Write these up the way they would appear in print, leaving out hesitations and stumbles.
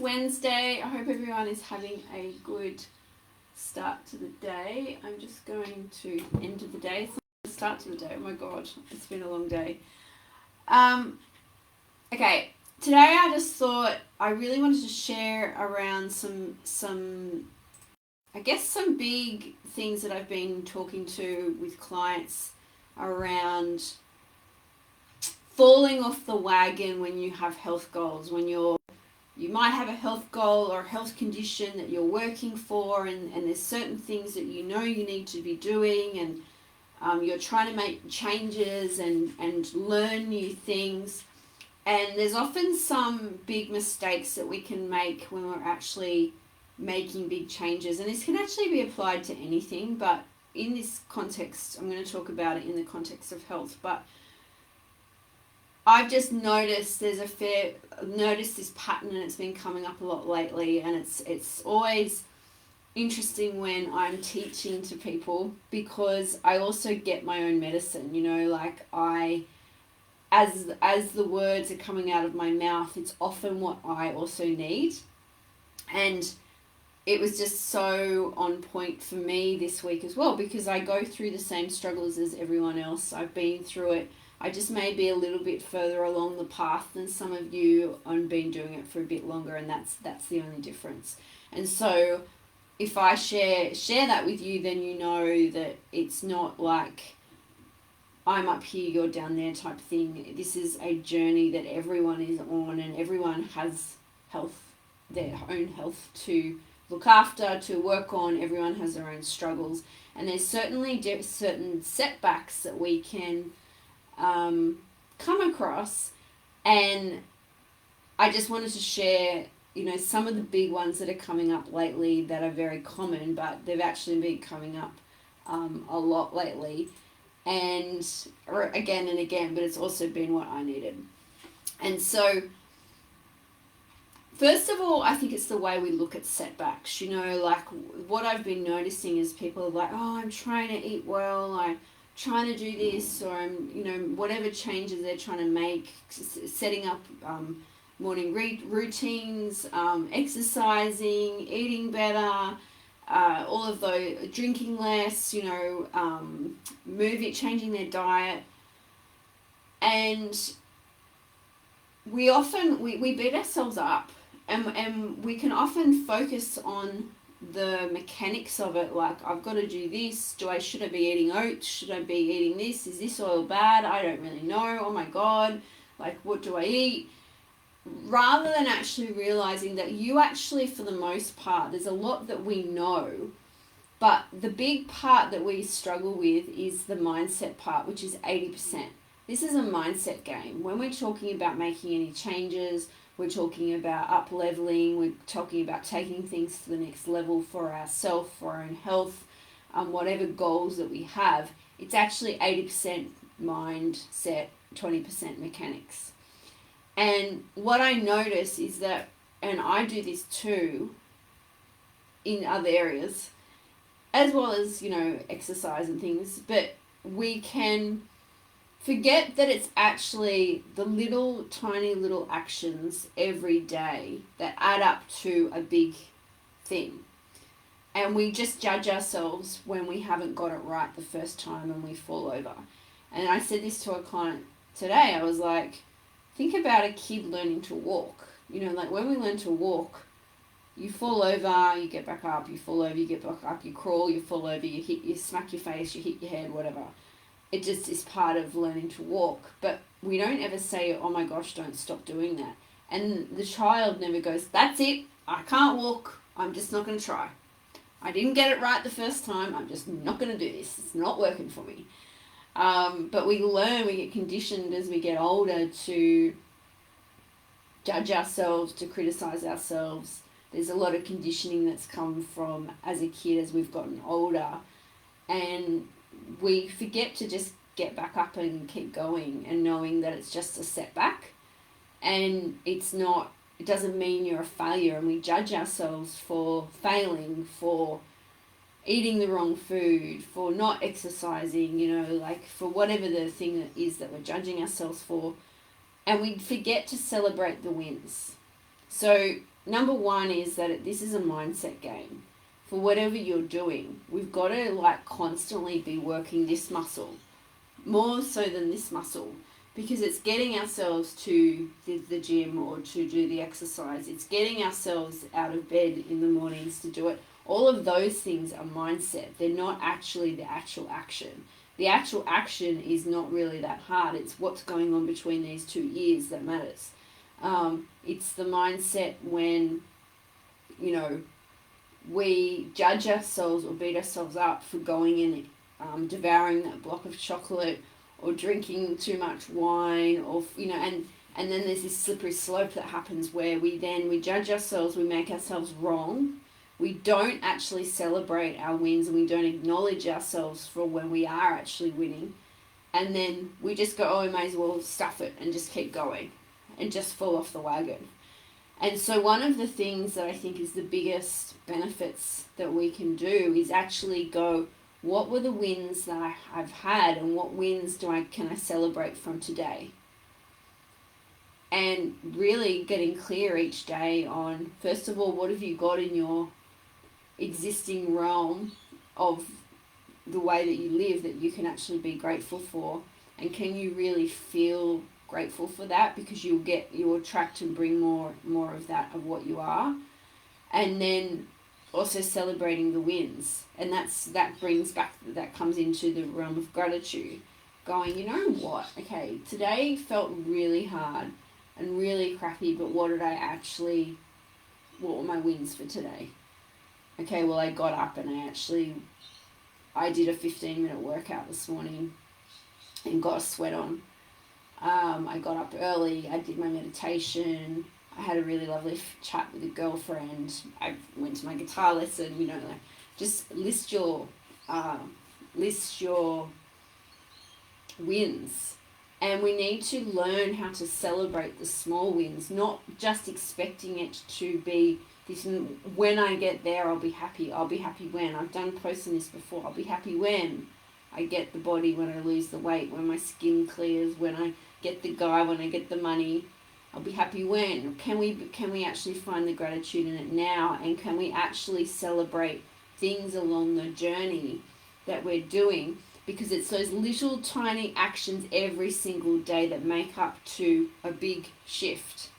Wednesday. I hope everyone is having a good start to the day. I'm just going to end of the day. It's not the start to the day. Oh my god, it's been a long day. Okay, today I just thought I really wanted to share around some big things that I've been talking to with clients around falling off the wagon when you have health goals, when you might have a health goal or a health condition that you're working for, and there's certain things that you know you need to be doing, and you're trying to make changes and learn new things. And there's often some big mistakes that we can make when we're actually making big changes. And this can actually be applied to anything, but in this context, I'm going to talk about it in the context of health. But I've just noticed noticed this pattern, and it's been coming up a lot lately, and it's always interesting when I'm teaching to people, because I also get my own medicine, like as the words are coming out of my mouth, it's often what I also need. And it was just so on point for me this week as well, because I go through the same struggles as everyone else. I've been through it. I just may be a little bit further along the path than some of you and been doing it for a bit longer, and that's the only difference. And so if I share that with you, then you know that it's not like I'm up here, you're down there type of thing. This is a journey that everyone is on, and everyone has their own health to look after, to work on. Everyone has their own struggles, and there's certainly certain setbacks that we can come across. And I just wanted to share, some of the big ones that are coming up lately that are very common, but they've actually been coming up a lot lately, and again and again, but it's also been what I needed. And so first of all, I think it's the way we look at setbacks. Like what I've been noticing is people are like, oh, I'm trying to eat well, I'm trying to do this, or I'm, whatever changes they're trying to make, setting up morning routines, exercising, eating better, all of those, drinking less, changing their diet. And we often, we beat ourselves up, and we can often focus on the mechanics of it, like I've got to do this, should I be eating oats, should I be eating this, is this oil bad, I don't really know, oh my god, like what do I eat, rather than actually realizing that you actually, for the most part, there's a lot that we know, but the big part that we struggle with is the mindset part, which is 80%. This is a mindset game. When we're talking about making any changes, we're talking about up-leveling, we're talking about taking things to the next level for ourselves, for our own health, whatever goals that we have, it's actually 80% mindset, 20% mechanics. And what I notice is that, and I do this too in other areas, as well as, exercise and things, but we can forget that it's actually the tiny little actions every day that add up to a big thing. And we just judge ourselves when we haven't got it right the first time and we fall over. And I said this to a client today. I was like, think about a kid learning to walk. Like when we learn to walk, you fall over, you get back up, you fall over, you get back up, you crawl, you fall over, you smack your face, you hit your head, whatever. It just is part of learning to walk. But we don't ever say, oh my gosh, don't stop doing that. And the child never goes, that's it, I can't walk, I'm just not going to try. I didn't get it right the first time, I'm just not going to do this. It's not working for me. But we get conditioned as we get older to judge ourselves, to criticize ourselves. There's a lot of conditioning that's come from as a kid as we've gotten older. And we forget to just get back up and keep going, and knowing that it's just a setback, and it doesn't mean you're a failure. And we judge ourselves for failing, for eating the wrong food, for not exercising, like for whatever the thing is that we're judging ourselves for, and we forget to celebrate the wins. So number one is that this is a mindset game. For whatever you're doing, we've got to like constantly be working this muscle, more so than this muscle, because it's getting ourselves to the gym or to do the exercise. It's getting ourselves out of bed in the mornings to do it. All of those things are mindset. They're not actually the actual action. The actual action is not really that hard. It's what's going on between these 2 ears that matters. It's the mindset when, you know, we judge ourselves or beat ourselves up for going and devouring that block of chocolate or drinking too much wine, or, you know, and then there's this slippery slope that happens where we judge ourselves, we make ourselves wrong. We don't actually celebrate our wins, and we don't acknowledge ourselves for when we are actually winning. And then we just go, oh, we may as well stuff it and just keep going and just fall off the wagon. And so one of the things that I think is the biggest benefits that we can do is actually go, what were the wins that I've had, and what wins can I celebrate from today? And really getting clear each day on, first of all, what have you got in your existing realm of the way that you live that you can actually be grateful for, and can you really feel grateful for that, because you'll attract and bring more of that, of what you are. And then also celebrating the wins, and that comes into the realm of gratitude, going, you know what, okay, today felt really hard and really crappy, but what were my wins for today? Okay, well, I got up and I did a 15-minute workout this morning and got a sweat on. I got up early, I did my meditation, I had a really lovely chat with a girlfriend, I went to my guitar lesson, you know, like, just list your wins. And we need to learn how to celebrate the small wins, not just expecting it to be this, when I get there, I'll be happy when. I've done posting this before. I'll be happy when I get the body, when I lose the weight, when my skin clears, when I get the guy, when I get the money. I'll be happy when. Can we actually find the gratitude in it now? And can we actually celebrate things along the journey that we're doing? Because it's those little tiny actions every single day that make up to a big shift.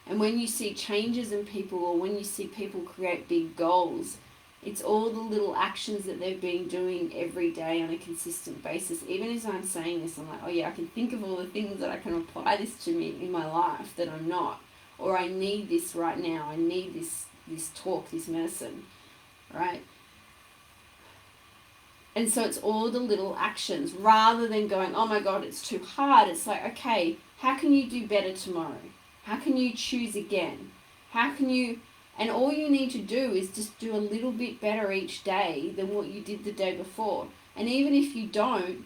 And when you see changes in people, or when you see people create big goals, it's all the little actions that they've been doing every day on a consistent basis. Even as I'm saying this, I'm like, oh yeah, I can think of all the things that I can apply this to me in my life that I'm not. Or I need this right now. I need this talk, this medicine, right? And so it's all the little actions, rather than going, oh my God, it's too hard. It's like, okay, how can you do better tomorrow? How can you choose again? And all you need to do is just do a little bit better each day than what you did the day before. And even if you don't,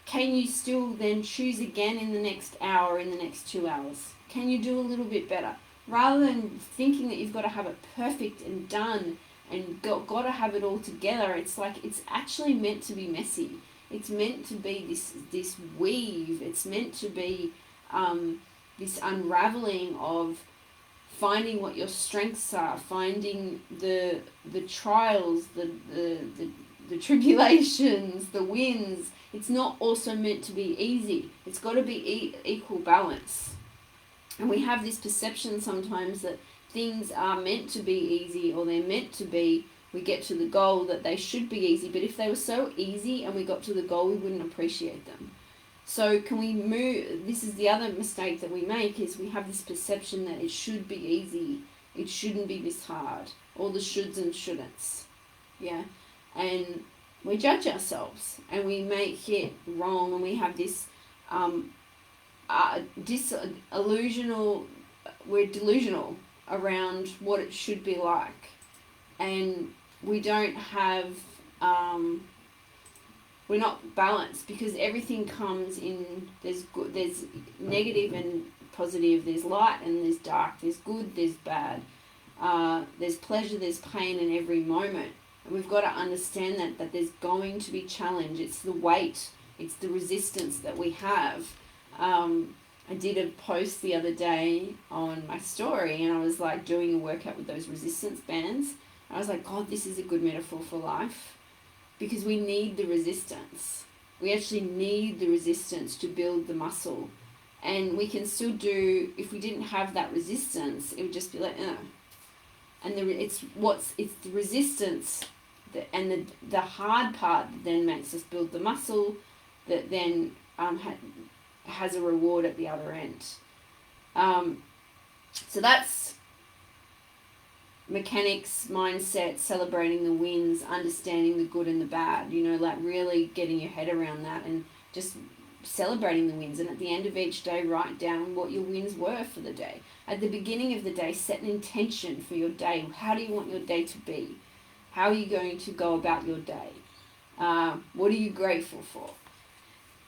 can you still then choose again in the next hour, in the next 2 hours? Can you do a little bit better? Rather than thinking that you've got to have it perfect and done and got to have it all together, it's like, it's actually meant to be messy. It's meant to be this weave. It's meant to be this unraveling of finding what your strengths are, finding the trials, the tribulations, the wins. It's not also meant to be easy. It's got to be equal balance. And we have this perception sometimes that things are meant to be easy, or they're meant to be, we get to the goal, that they should be easy. But if they were so easy and we got to the goal, we wouldn't appreciate them. So can we move, this is the other mistake that we make, is we have this perception that it should be easy, it shouldn't be this hard, all the shoulds and shouldn't, yeah? And we judge ourselves, and we make it wrong, and we have this we're delusional around what it should be like, and we don't have, we're not balanced, because everything comes in, there's negative and positive, there's light and there's dark, there's good, there's bad, there's pleasure, there's pain in every moment. And we've got to understand that there's going to be challenge. It's the weight, it's the resistance that we have. I did a post the other day on my story, and I was like doing a workout with those resistance bands. I was like, God, this is a good metaphor for life, because we need the resistance. We actually need the resistance to build the muscle. And we can still do, if we didn't have that resistance, it would just be like, And it's the resistance and the hard part that then makes us build the muscle that then has a reward at the other end. So that's mechanics, mindset, celebrating the wins, understanding the good and the bad, like really getting your head around that and just celebrating the wins. And at the end of each day, write down what your wins were for the day. At the beginning of the day, set an intention for your day. How do you want your day to be? How are you going to go about your day? What are you grateful for?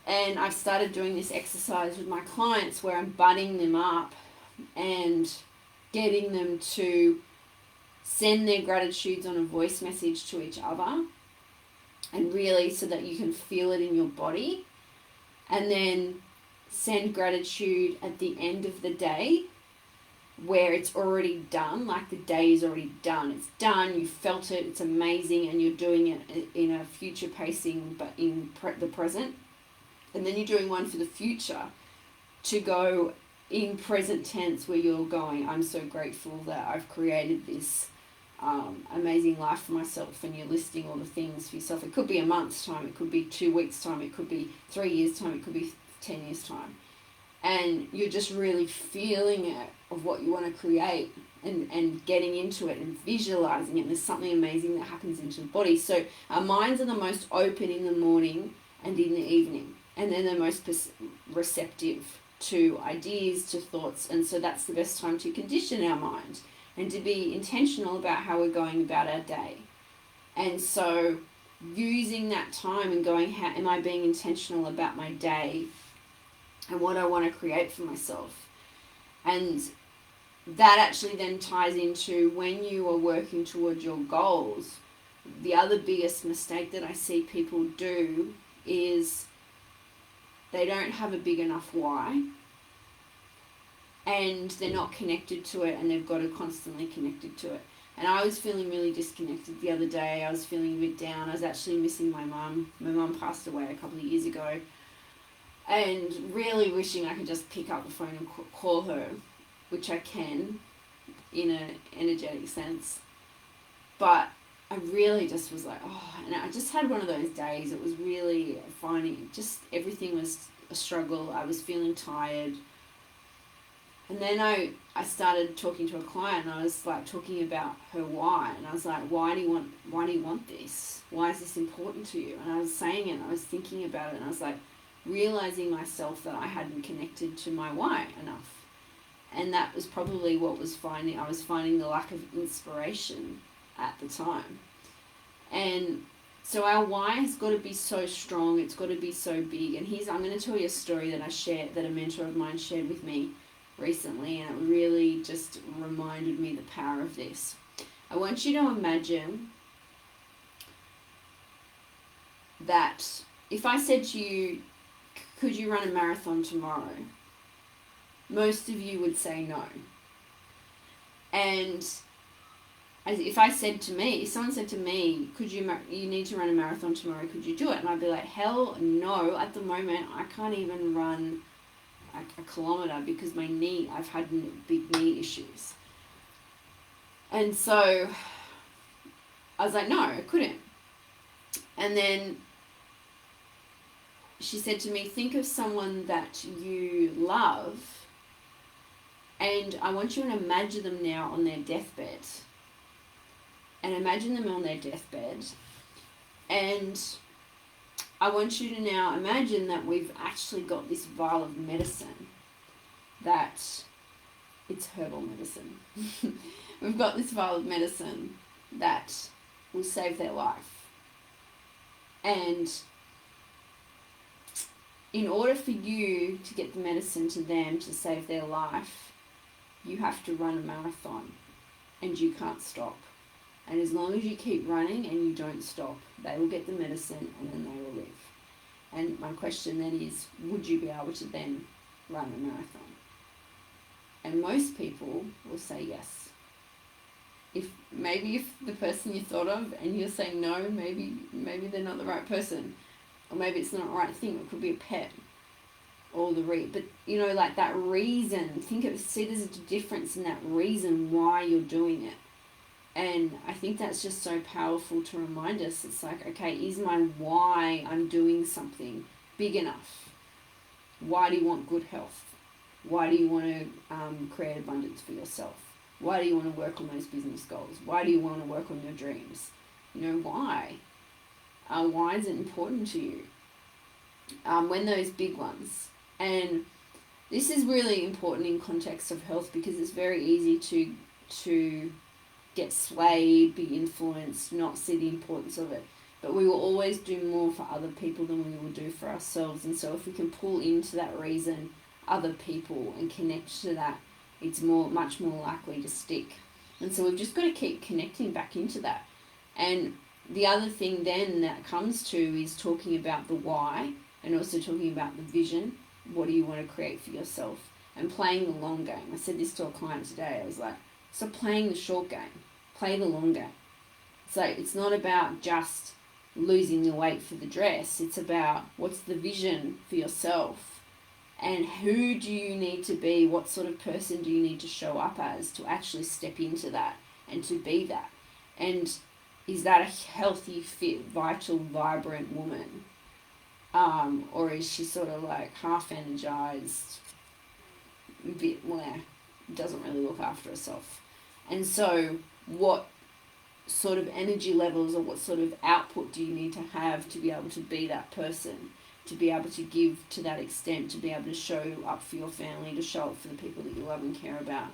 And I've started doing this exercise with my clients where I'm budding them up and getting them to send their gratitudes on a voice message to each other, and really so that you can feel it in your body, and then send gratitude at the end of the day where it's already done, like the day is already done. It's done, you felt it, it's amazing, and you're doing it in a future pacing but in the present. And then you're doing one for the future to go in present tense where you're going, I'm so grateful that I've created this amazing life for myself, and you're listing all the things for yourself. It could be a month's time, it could be 2 weeks' time, it could be 3 years' time, it could be 10 years' time. And you're just really feeling it of what you want to create and getting into it and visualizing it. And there's something amazing that happens into the body. So our minds are the most open in the morning and in the evening, and then they're most receptive to ideas, to thoughts. And so that's the best time to condition our mind and to be intentional about how we're going about our day. And so using that time and going, how am I being intentional about my day and what I want to create for myself? And that actually then ties into when you are working towards your goals. The other biggest mistake that I see people do is they don't have a big enough why, and they're not connected to it, and they've got to constantly connected to it. And I was feeling really disconnected the other day. I was feeling a bit down. I was actually missing my mum. My mum passed away a couple of years ago, and really wishing I could just pick up the phone and call her, which I can in an energetic sense. But I really just was like, and I just had one of those days. It was really finding, just everything was a struggle. I was feeling tired. And then I started talking to a client, and I was like talking about her why. And I was like, why do you want this? Why is this important to you? And I was saying it, and I was thinking about it, and I was like realizing myself that I hadn't connected to my why enough. And that was probably what I was finding the lack of inspiration at the time. And so our why has got to be so strong, it's got to be so big. And I'm going to tell you a story that a mentor of mine shared with me recently, and it really just reminded me the power of this. I want you to imagine that if I said to you, could you run a marathon tomorrow? Most of you would say no. And if someone said to me, you need to run a marathon tomorrow, could you do it? And I'd be like, hell no, at the moment I can't even run a kilometer because I've had big knee issues. And so I was like, no, I couldn't. And then she said to me, think of someone that you love, and I want you to imagine them now on their deathbed. And imagine them on their deathbed. And I want you to now imagine that we've actually got this vial of medicine, that it's herbal medicine. We've got this vial of medicine that will save their life. And in order for you to get the medicine to them to save their life, you have to run a marathon, and you can't stop. And as long as you keep running and you don't stop, they will get the medicine and then they will live. And my question then is, would you be able to then run a marathon? And most people will say yes. If the person you thought of and you're saying no, maybe they're not the right person, or maybe it's not the right thing. It could be a pet, or but like that reason. See there's a difference in that reason why you're doing it. And I think that's just so powerful to remind us. It's like, okay, is my why I'm doing something big enough? Why do you want good health? Why do you want to create abundance for yourself? Why do you want to work on those business goals? Why do you want to work on your dreams? Why? Why is it important to you? When those big ones. And this is really important in context of health, because it's very easy to get swayed, be influenced, not see the importance of it. But we will always do more for other people than we will do for ourselves. And so if we can pull into that reason other people and connect to that, it's much more likely to stick. And so we've just got to keep connecting back into that. And the other thing then that comes to is talking about the why, and also talking about the vision. What do you want to create for yourself? And playing the long game. I said this to a client today. I was like, stop playing the short game. Play the long game. So it's not about just losing the weight for the dress. It's about what's the vision for yourself, and who do you need to be? What sort of person do you need to show up as to actually step into that and to be that? And is that a healthy, fit, vital, vibrant woman? Or is she sort of like half energized, a bit doesn't really look after herself? And so what sort of energy levels or what sort of output do you need to have to be able to be that person, to be able to give to that extent, to be able to show up for your family, to show up for the people that you love and care about?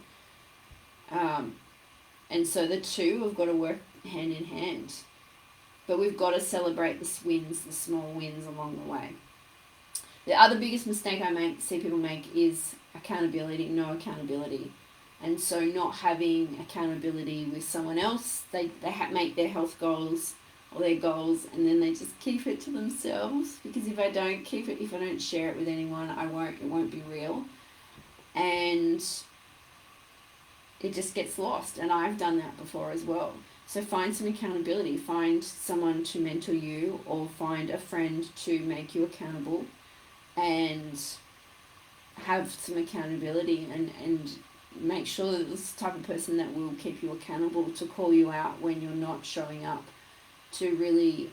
And so the two have got to work hand in hand. But we've got to celebrate the wins, the small wins along the way. The other biggest mistake I see people make is accountability, no accountability. And so not having accountability with someone else, they make their health goals or their goals, and then they just keep it to themselves, because if I don't share it with anyone, it won't be real. And it just gets lost. And I've done that before as well. So find some accountability. Find someone to mentor you, or find a friend to make you accountable, and have some accountability, and make sure that this is the type of person that will keep you accountable, to call you out when you're not showing up, to really,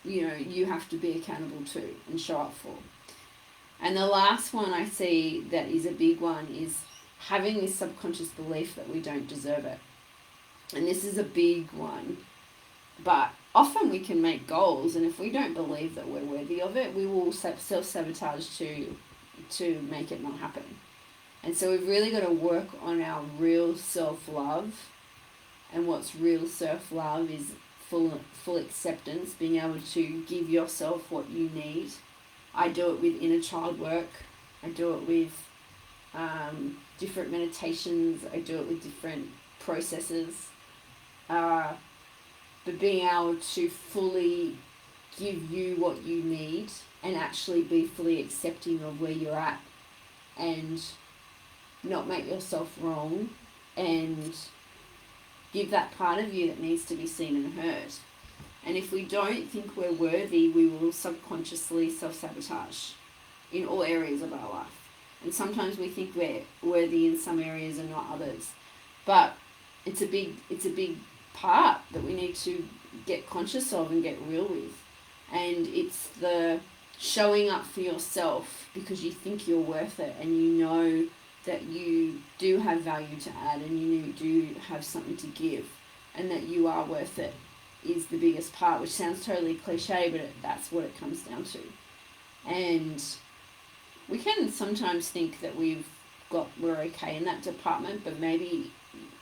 you have to be accountable to and show up for. And the last one I see that is a big one is having this subconscious belief that we don't deserve it. And this is a big one, but often we can make goals, and if we don't believe that we're worthy of it, we will self-sabotage to make it not happen. And so we've really got to work on our real self-love. And what's real self-love is full acceptance, being able to give yourself what you need. I do it with inner child work. I do it with different meditations. I do it with different processes. But being able to fully give you what you need and actually be fully accepting of where you're at, and not make yourself wrong, and give that part of you that needs to be seen and heard. And if we don't think we're worthy, we will subconsciously self-sabotage in all areas of our life. And sometimes we think we're worthy in some areas and not others. But it's a big part that we need to get conscious of and get real with. And it's the showing up for yourself because you think you're worth it, and you know that you do have value to add, and you do have something to give, and that you are worth it, is the biggest part, which sounds totally cliche, but that's what it comes down to. And we can sometimes think that we're okay in that department, but maybe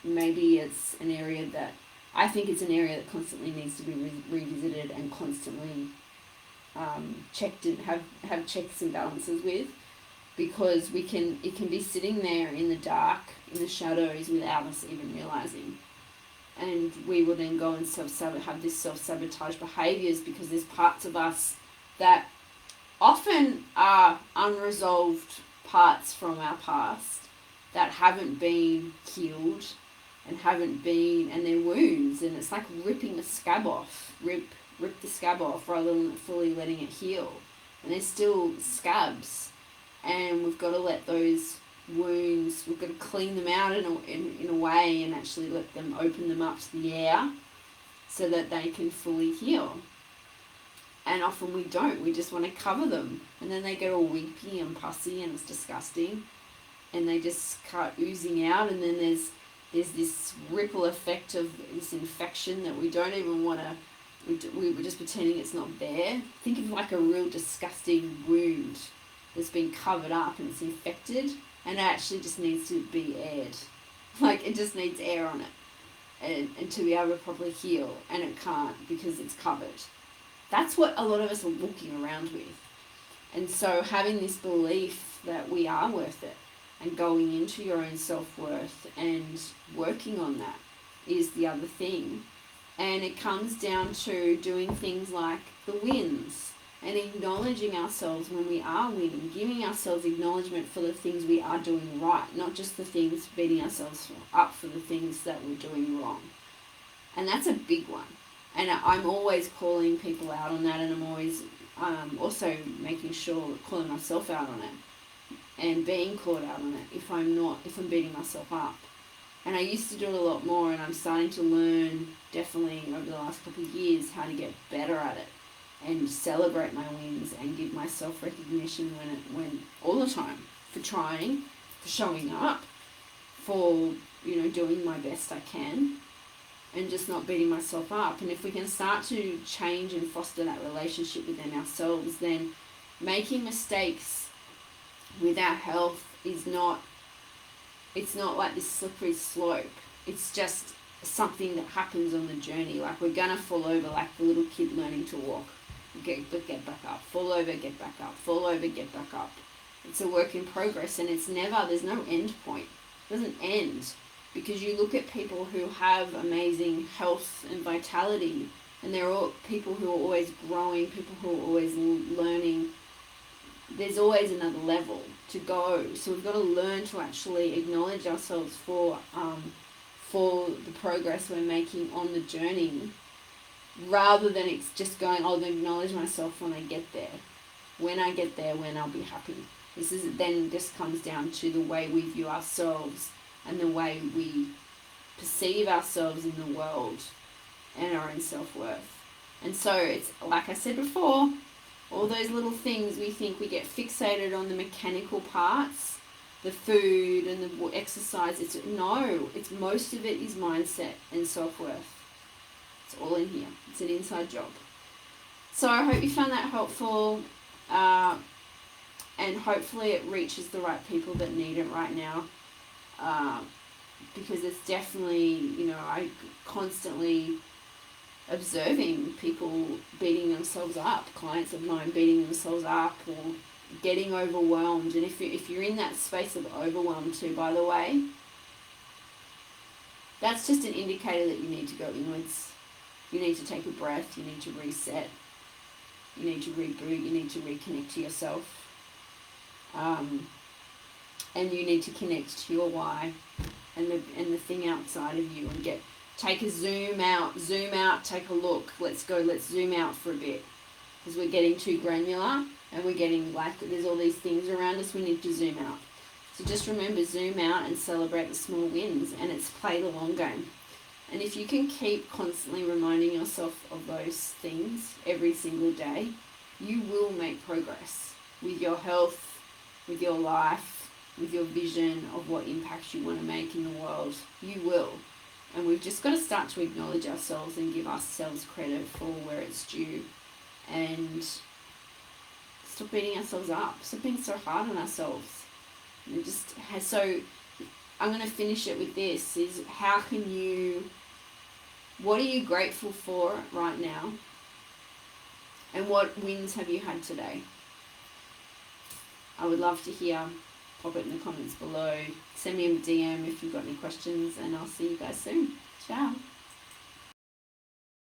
it's an area that I think it's an area that constantly needs to be revisited and constantly checked and have checks and balances with, because it can be sitting there in the dark, in the shadows, without us even realizing. And we will then go and have this self-sabotage behaviors, because there's parts of us that often are unresolved parts from our past that haven't been healed and they're wounds, and it's like ripping a scab off. Rip the scab off rather than fully letting it heal. And there's still scabs, and we've got to let those wounds, we've got to clean them out in a way and actually let them open them up to the air so that they can fully heal. And often we don't. We just want to cover them. And then they get all weepy and pussy and it's disgusting. And they just start oozing out. And then there's this ripple effect of this infection that we don't even want to... We're just pretending it's not there. Think of like a real disgusting wound that's been covered up and it's infected. And it actually just needs to be aired. Like it just needs air on it. And to be able to properly heal. And it can't because it's covered. That's what a lot of us are walking around with. And so having this belief that we are worth it and going into your own self-worth and working on that is the other thing. And it comes down to doing things like the wins and acknowledging ourselves when we are winning, giving ourselves acknowledgement for the things we are doing right, not just the things beating ourselves up for the things that we're doing wrong. And that's a big one. And I'm always calling people out on that, and I'm always also making sure, calling myself out on it and being called out on it if I'm beating myself up. And I used to do it a lot more, and I'm starting to learn definitely over the last couple of years how to get better at it and celebrate my wins and give myself recognition when all the time for trying, for showing up, for doing my best I can. And just not beating myself up. And if we can start to change and foster that relationship within ourselves, then making mistakes with our health it's not like this slippery slope. It's just something that happens on the journey. Like we're gonna fall over like the little kid learning to walk. Get back up, fall over, get back up, fall over, get back up. It's a work in progress, and there's no end point. It doesn't end. Because you look at people who have amazing health and vitality, and they're all people who are always growing, people who are always learning. There's always another level to go. So we've got to learn to actually acknowledge ourselves for the progress we're making on the journey, rather than it's just going, I'll acknowledge myself when I get there. When I get there, when I'll be happy. This comes down to the way we view ourselves and the way we perceive ourselves in the world and our own self-worth. And so it's, like I said before, all those little things we think, we get fixated on the mechanical parts, the food and the exercise. It's most of it is mindset and self-worth. It's all in here. It's an inside job. So I hope you found that helpful, and hopefully it reaches the right people that need it right now. Because it's definitely, I constantly observing people beating themselves up, clients of mine beating themselves up or getting overwhelmed. And if you're in that space of overwhelm too, by the way, that's just an indicator that you need to go inwards. You need to take a breath, you need to reset, you need to reboot, you need to reconnect to yourself. And you need to connect to your why and the thing outside of you, and take a zoom out, take a look. Let's zoom out for a bit, because we're getting too granular and we're getting like there's all these things around us. We need to zoom out. So just remember, zoom out and celebrate the small wins, and it's play the long game. And if you can keep constantly reminding yourself of those things every single day, you will make progress with your health, with your life, with your vision of what impact you want to make in the world. You will. And we've just got to start to acknowledge ourselves and give ourselves credit for where it's due. And stop beating ourselves up. Stop being so hard on ourselves. And so I'm going to finish it with this, is what are you grateful for right now? And what wins have you had today? I would love to hear. Pop it in the comments below. Send me a DM if you've got any questions, and I'll see you guys soon. Ciao.